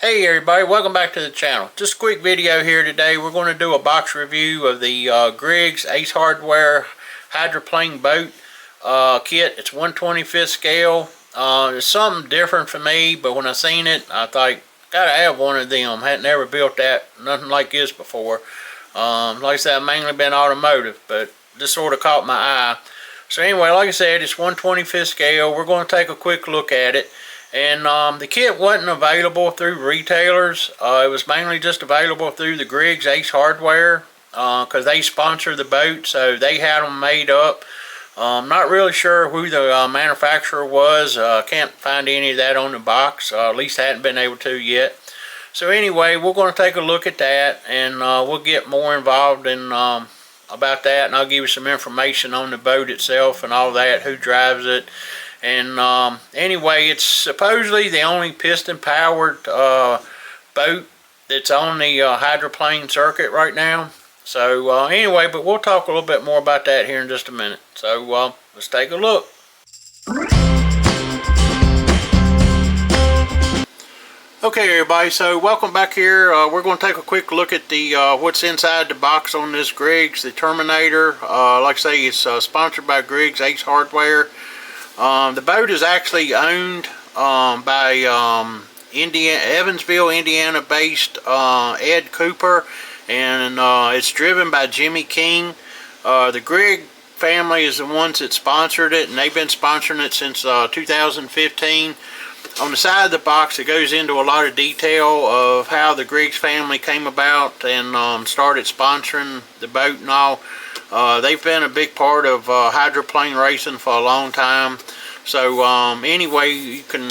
Hey everybody, welcome back to the channel. Just a quick video here today. We're going to do a box review of the Griggs Ace Hardware Hydroplane boat kit. It's 1/25th scale. It's something different for me, but when I seen it, I thought, gotta have one of them. Hadn't never built nothing like this before. Like I said, I've mainly been automotive, but this sort of caught my eye. So anyway, like I said, it's 1/25th scale. We're going to take a quick look at it. And the kit wasn't available through retailers. It was mainly just available through the Griggs Ace Hardware because they sponsor the boat, so they had them made up. Not really sure who the manufacturer was. Can't find any of that on the box. At least I hadn't been able to yet. So anyway, we're going to take a look at that, and we'll get more involved in about that, and I'll give you some information on the boat itself and all that, who drives it. And anyway, it's supposedly the only piston-powered boat that's on the hydroplane circuit right now. So anyway, but we'll talk a little bit more about that here in just a minute. So let's take a look. Okay everybody, so welcome back here. We're going to take a quick look at the what's inside the box on this Griggs, the Terminator. Like I say, it's sponsored by Griggs Ace Hardware. The boat is actually owned by Evansville, Indiana based Ed Cooper, and it's driven by Jimmy King. The Griggs family is the ones that sponsored it, and they've been sponsoring it since 2015. On the side of the box, it goes into a lot of detail of how the Griggs family came about and started sponsoring the boat and all. They've been a big part of hydroplane racing for a long time. So anyway, you can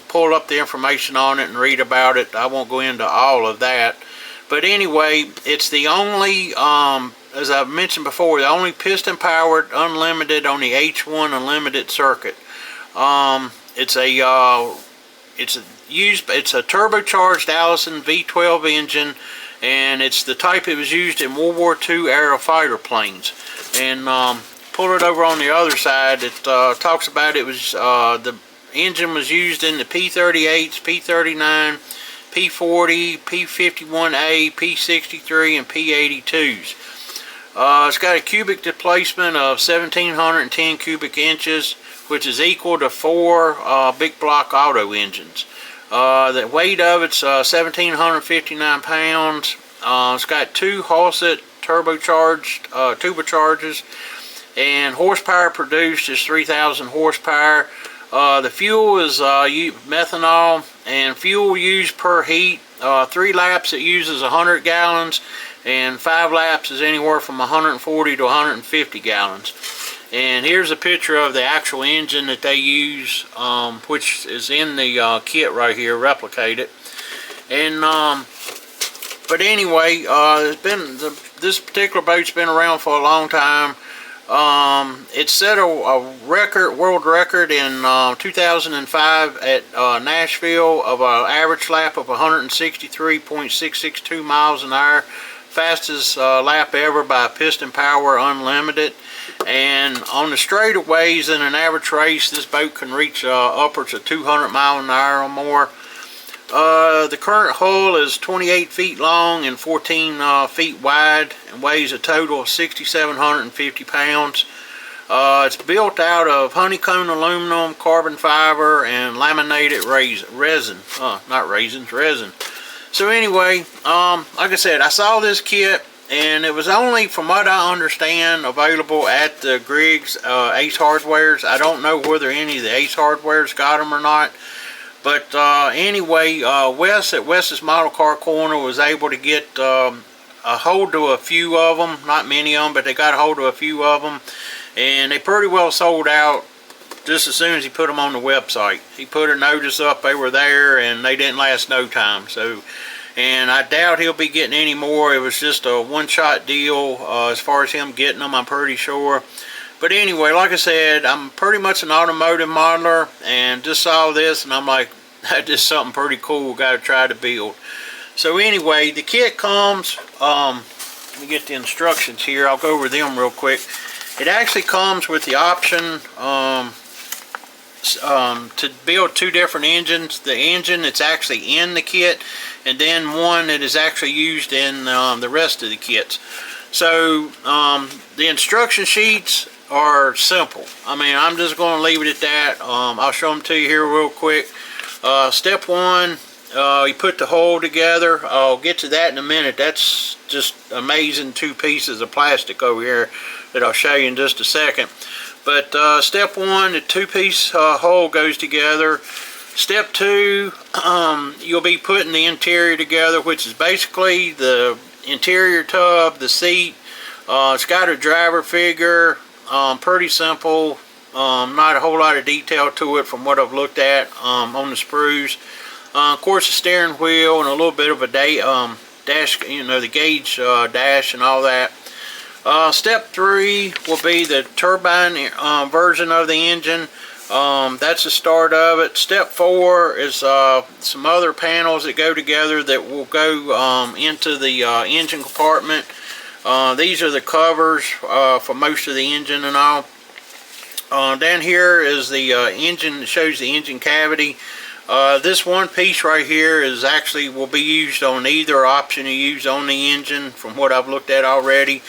pull up the information on it and read about it. I won't go into all of that. But anyway, it's the only, as I've mentioned before, the only piston-powered unlimited on the H1 Unlimited circuit. It's a turbocharged Allison V12 engine, and it's the type it was used in World War II era fighter planes. And pull it over on the other side, it talks about it was the engine was used in the P-38s, P-39, P-40, P-51A, P-63, and P-82s. It's got a cubic displacement of 1,710 cubic inches, which is equal to 4 big block auto engines. The weight of it's 1,759 pounds. It's got 2 Hosset turbocharged turbochargers, and horsepower produced is 3,000 horsepower. The fuel is methanol, and fuel used per heat. 3 laps it uses 100 gallons, and 5 laps is anywhere from 140 to 150 gallons. And here's a picture of the actual engine that they use, which is in the kit right here, replicated. And but anyway, this particular boat's been around for a long time. It set a world record in 2005 at Nashville of an average lap of 163.662 miles an hour. Fastest lap ever by piston power unlimited. And on the straightaways in an average race, this boat can reach upwards of 200 miles an hour or more. The current hull is 28 feet long and 14 feet wide, and weighs a total of 6,750 pounds. It's built out of honeycomb aluminum, carbon fiber, and laminated resin. Not raisins, resin. So anyway, like I said, I saw this kit, and it was only, from what I understand, available at the Griggs Ace Hardwares. I don't know whether any of the Ace Hardwares got them or not. But anyway, Wes at Wes's Model Car Corner was able to get a hold of a few of them. Not many of them, but they got a hold of a few of them. And they pretty well sold out just as soon as he put them on the website. He put a notice up, they were there, and they didn't last no time. So, and I doubt he'll be getting any more. It was just a one-shot deal as far as him getting them, I'm pretty sure. But anyway, like I said, I'm pretty much an automotive modeler, and just saw this, and I'm like, that's just something pretty cool, got to try to build. So anyway, the kit comes, let me get the instructions here, I'll go over them real quick. It actually comes with the option, to build two different engines. The engine that's actually in the kit, and then one that is actually used in the rest of the kits. So the instruction sheets are simple. I mean, I'm just going to leave it at that. I'll show them to you here real quick. Step one, you put the hull together. I'll get to that in a minute. That's just amazing, two pieces of plastic over here that I'll show you in just a second. But step one, the two-piece hull goes together. Step two, you'll be putting the interior together, which is basically the interior tub, the seat. It's got a driver figure, pretty simple. Not a whole lot of detail to it from what I've looked at on the sprues. Of course, the steering wheel and a little bit of a dash, the gauge dash and all that. Step three will be the turbine version of the engine. That's the start of it. Step four is some other panels that go together that will go into the engine compartment. These are the covers for most of the engine and all. Down here is the engine that shows the engine cavity. This one piece right here is actually will be used on either option you use on the engine from what I've looked at already.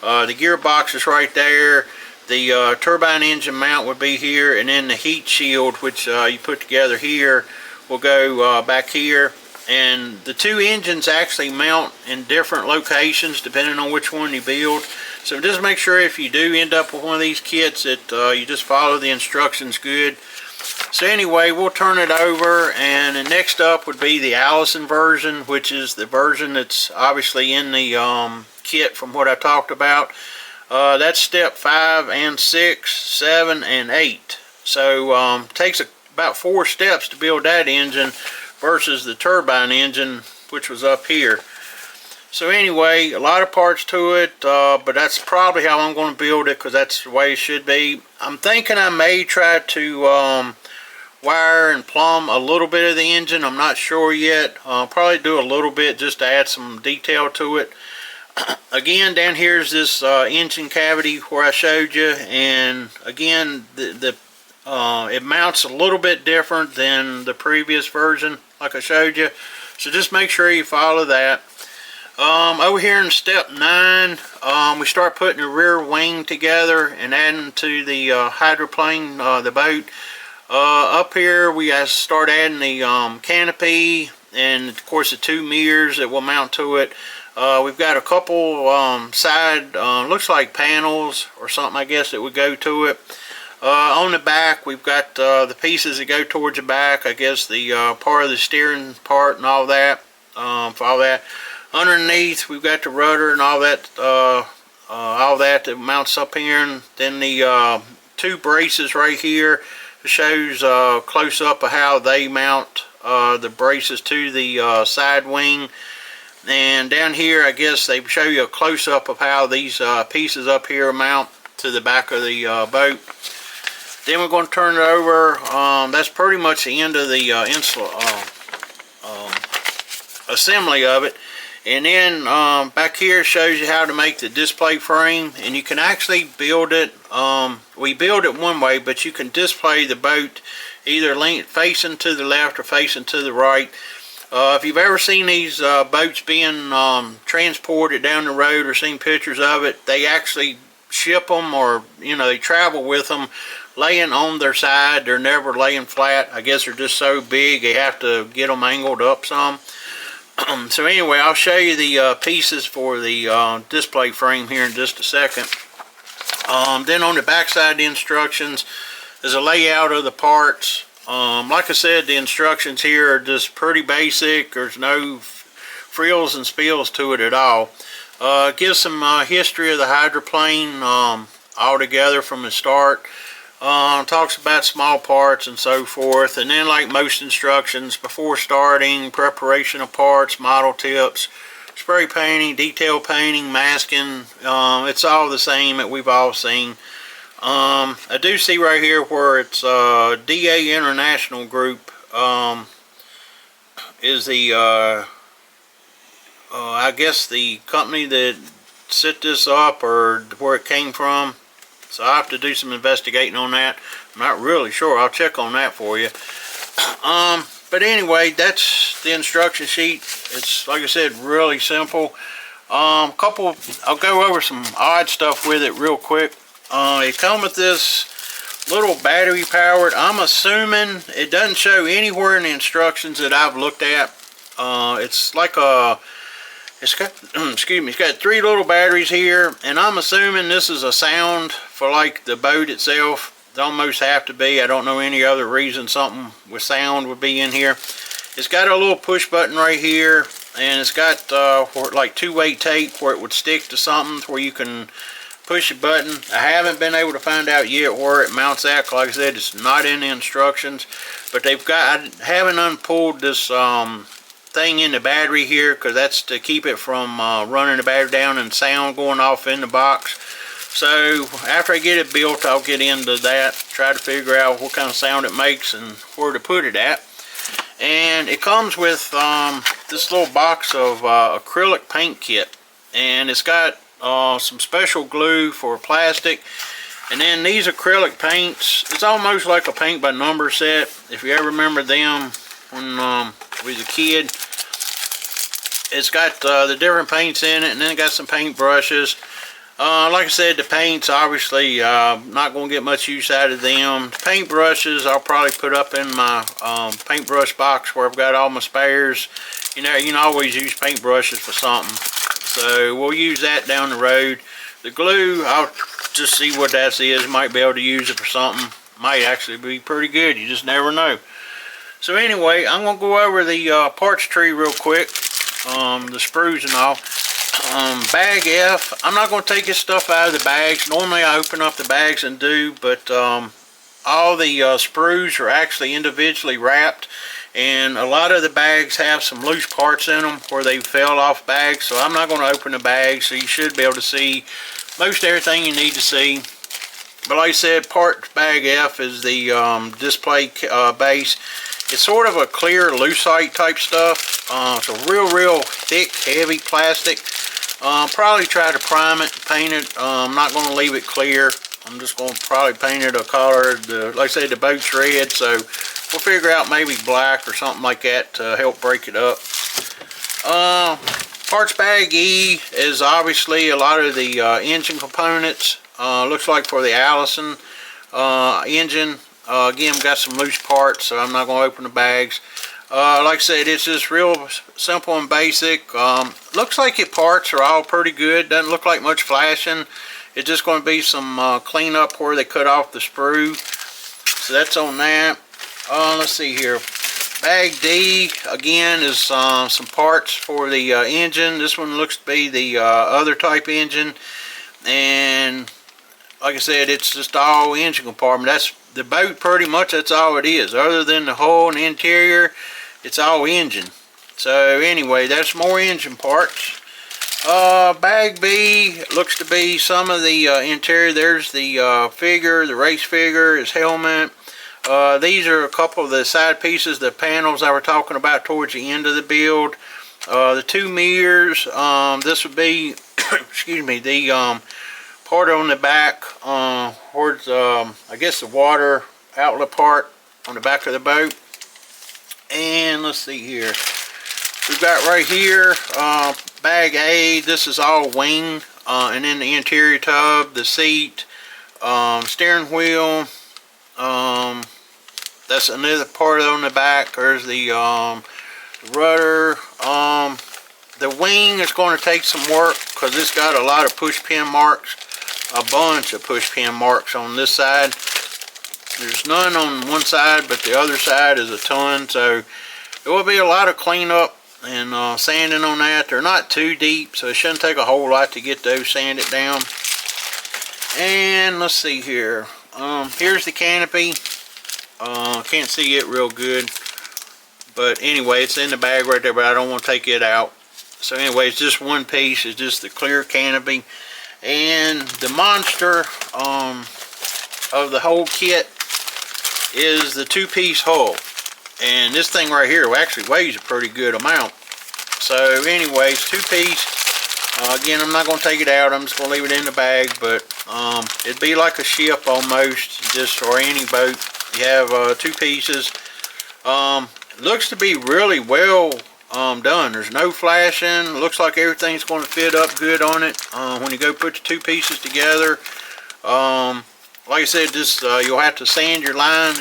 The gearbox is right there. The turbine engine mount would be here, and then the heat shield, which you put together here, will go back here. And the two engines actually mount in different locations depending on which one you build. So just make sure if you do end up with one of these kits that you just follow the instructions good. So anyway, we'll turn it over, and the next up would be the Allison version, which is the version that's obviously in the kit from what I talked about. That's step 5 and 6, 7 and 8. So takes about 4 steps to build that engine versus the turbine engine, which was up here. So anyway, a lot of parts to it, but that's probably how I'm going to build it because that's the way it should be. I'm thinking I may try to wire and plumb a little bit of the engine. I'm not sure yet. I'll probably do a little bit just to add some detail to it. Again, down here is this engine cavity where I showed you, and again it mounts a little bit different than the previous version like I showed you, so just make sure you follow that. Over here in step 9, we start putting the rear wing together and adding to the hydroplane, the boat. Up here we start adding the canopy and of course the 2 mirrors that will mount to it. We've got a couple side, looks like panels or something, I guess, that would go to it. On the back, we've got the pieces that go towards the back, I guess the part of the steering part and all that, for all that. Underneath, we've got the rudder and all that that mounts up here, and then the 2 braces right here shows close up of how they mount the braces to the side wing. And down here, I guess they show you a close-up of how these pieces up here mount to the back of the boat. Then we're going to turn it over. That's pretty much the end of the assembly of it. And then back here shows you how to make the display frame. And you can actually build it. We build it one way, but you can display the boat either facing to the left or facing to the right. If you've ever seen these boats being transported down the road or seen pictures of it, they actually ship them, or they travel with them laying on their side. They're never laying flat. I guess they're just so big they have to get them angled up some. So anyway, I'll show you the pieces for the display frame here in just a second. Then on the back side of the instructions is a layout of the parts. Like I said, the instructions here are just pretty basic. There's no frills and spills to it at all. Gives some history of the hydroplane all together from the start. Talks about small parts and so forth. And then, like most instructions, before starting, preparation of parts, model tips, spray painting, detail painting, masking. It's all the same that we've all seen. I do see right here where it's DA International Group is the I guess the company that set this up, or where it came from. So I'll have to do some investigating on that. I'm not really sure. I'll check on that for you. But anyway, that's the instruction sheet. It's, like I said, really simple. I'll go over some odd stuff with it real quick. It comes with this little battery powered. I'm assuming it doesn't show anywhere in the instructions that I've looked at. It's like a, it's got, excuse me, it's got 3 little batteries here, and I'm assuming this is a sound for like the boat itself. It almost have to be. I don't know any other reason something with sound would be in here. It's got a little push button right here, and it's got like 2-way tape where it would stick to something where you can push a button. I haven't been able to find out yet where it mounts at. Like I said, it's not in the instructions, but they've got, I haven't unpulled this thing in the battery here because that's to keep it from running the battery down and sound going off in the box. So after I get it built, I'll get into that, try to figure out what kind of sound it makes and where to put it at. And it comes with this little box of acrylic paint kit, and it's got some special glue for plastic, and then these acrylic paints, it's almost like a paint by number set, if you ever remember them when we was a kid. It's got the different paints in it, and then it got some paint brushes. Like I said, the paints, obviously, not going to get much use out of them. The paint brushes, I'll probably put up in my paintbrush box where I've got all my spares. You know, you can always use paint brushes for something. So we'll use that down the road. The glue, I'll just see what that is. Might be able to use it for something. Might actually be pretty good. You just never know. So anyway, I'm going to go over the parts tree real quick. The sprues and all. Bag F, I'm not going to take this stuff out of the bags. Normally I open up the bags and do, but all the sprues are actually individually wrapped, and a lot of the bags have some loose parts in them where they fell off bags, so I'm not going to open the bag, so you should be able to see most everything you need to see. But like I said, part bag F is the display base. It's sort of a clear lucite type stuff. It's a real thick, heavy plastic. Probably try to prime it, paint it. I'm not going to leave it clear. I'm just going to probably paint it a color. Like I said, the boat's red, so we'll figure out maybe black or something like that to help break it up. Parts bag E is obviously a lot of the engine components. Looks like for the Allison engine. Again, got some loose parts, so I'm not going to open the bags. Like I said, it's just real simple and basic. Looks like your parts are all pretty good. Doesn't look like much flashing. It's just going to be some cleanup where they cut off the sprue. So that's on that. Let's see here. Bag D, again, is some parts for the engine. This one looks to be the other type engine. And like I said, it's just all engine compartment. That's the boat, pretty much. That's all it is. Other than the hull and the interior, it's all engine. So anyway, that's more engine parts. Bag B looks to be some of the interior. There's the figure, the race figure, his helmet. These are a couple of the side pieces, the panels I were talking about towards the end of the build. The 2 mirrors. This would be, excuse me, the part on the back, towards I guess the water outlet part on the back of the boat. And let's see here, we've got right here bag A. This is all wing, and then the interior tub, the seat, steering wheel. That's another part on the back. There's the rudder. The wing is going to take some work because it's got a lot of push pin marks. A bunch of push pin marks on this side. There's none on one side, but the other side is a ton, so there will be a lot of cleanup and sanding on that. They're not too deep, so it shouldn't take a whole lot to get those sanded down. And let's see here. Here's the canopy. Can't see it real good, but anyway, it's in the bag right there, but I don't want to take it out. So anyway, it's just one piece. It's just the clear canopy. And the monster of the whole kit is the 2-piece hull. And this thing right here actually weighs a pretty good amount. So anyways, 2-piece. Again, I'm not going to take it out. I'm just going to leave it in the bag, but it'd be like a ship almost, just, or any boat. You have 2 pieces. Looks to be really well done. There's no flashing. Looks like everything's going to fit up good on it when you go put the 2 pieces together. Like I said, just you'll have to sand your line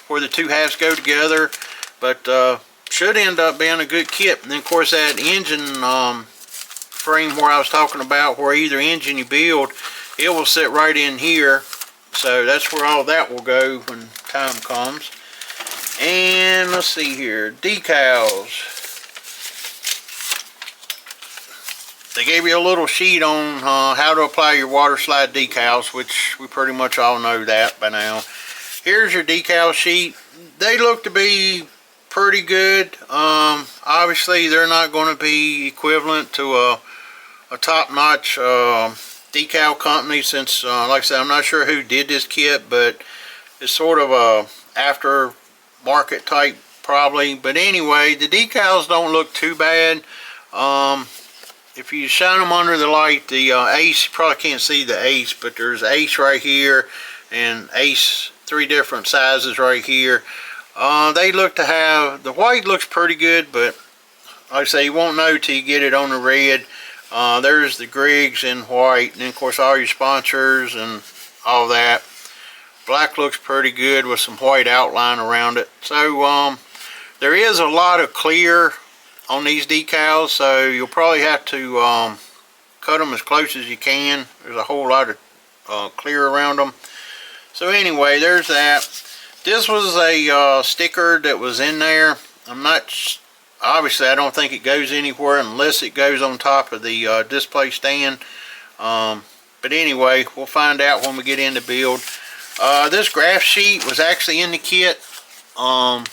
where the 2 halves go together, but should end up being a good kit. And then of course that engine frame where I was talking about, where either engine you build, it will sit right in here. So that's where all that will go when time comes. And let's see here, decals. They gave you a little sheet on how to apply your water slide decals, which we pretty much all know that by now. Here's your decal sheet. They look to be pretty good. Obviously they're not going to be equivalent to a top-notch decal company, since like I said, I'm not sure who did this kit, but it's sort of a after-market type probably. But anyway, the decals don't look too bad. If you shine them under the light, the Ace, you probably can't see the Ace, but there's Ace right here and Ace 3 different sizes right here. They look to have, the white looks pretty good, but like I say, you won't know till you get it on the red. There's the Griggs in white, and then of course all your sponsors and all that. Black looks pretty good with some white outline around it. So there is a lot of clear on these decals, so you'll probably have to cut them as close as you can. There's a whole lot of clear around them. So anyway, there's that. This was a sticker that was in there. Obviously I don't think it goes anywhere unless it goes on top of the display stand. But anyway, we'll find out when we get into build. This graph sheet was actually in the kit. I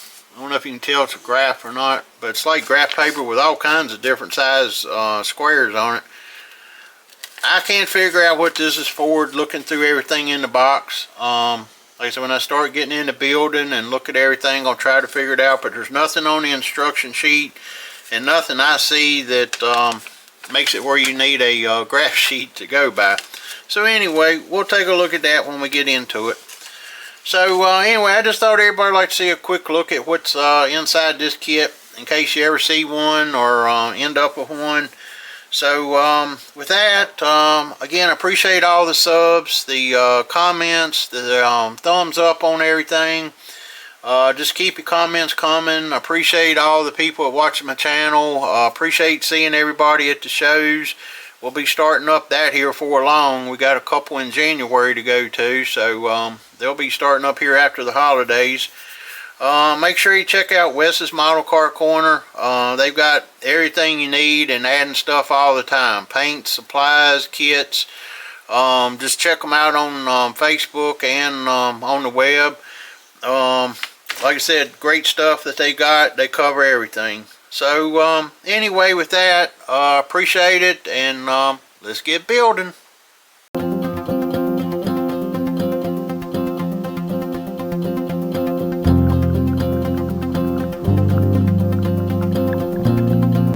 don't know if you can tell it's a graph or not, but it's like graph paper with all kinds of different size squares on it. I can't figure out what this is for, looking through everything in the box. Like I said, when I start getting into building and look at everything, I'll try to figure it out, but there's nothing on the instruction sheet and nothing I see that makes it where you need a graph sheet to go by. So anyway, we'll take a look at that when we get into it. So anyway, I just thought everybody would like to see a quick look at what's inside this kit, in case you ever see one or end up with one. So with that, again, I appreciate all the subs, the comments, the thumbs up on everything. Just keep your comments coming. I appreciate all the people that watch my channel. Appreciate seeing everybody at the shows. We'll be starting up that here for long. We got a couple in January to go to, so they'll be starting up here after the holidays. Make sure you check out Wes's Model Car Corner. They've got everything you need and adding stuff all the time. Paint, supplies, kits. Just check them out on Facebook and on the web. Like I said, great stuff that they got. They cover everything. So anyway, with that, appreciate it, and let's get building.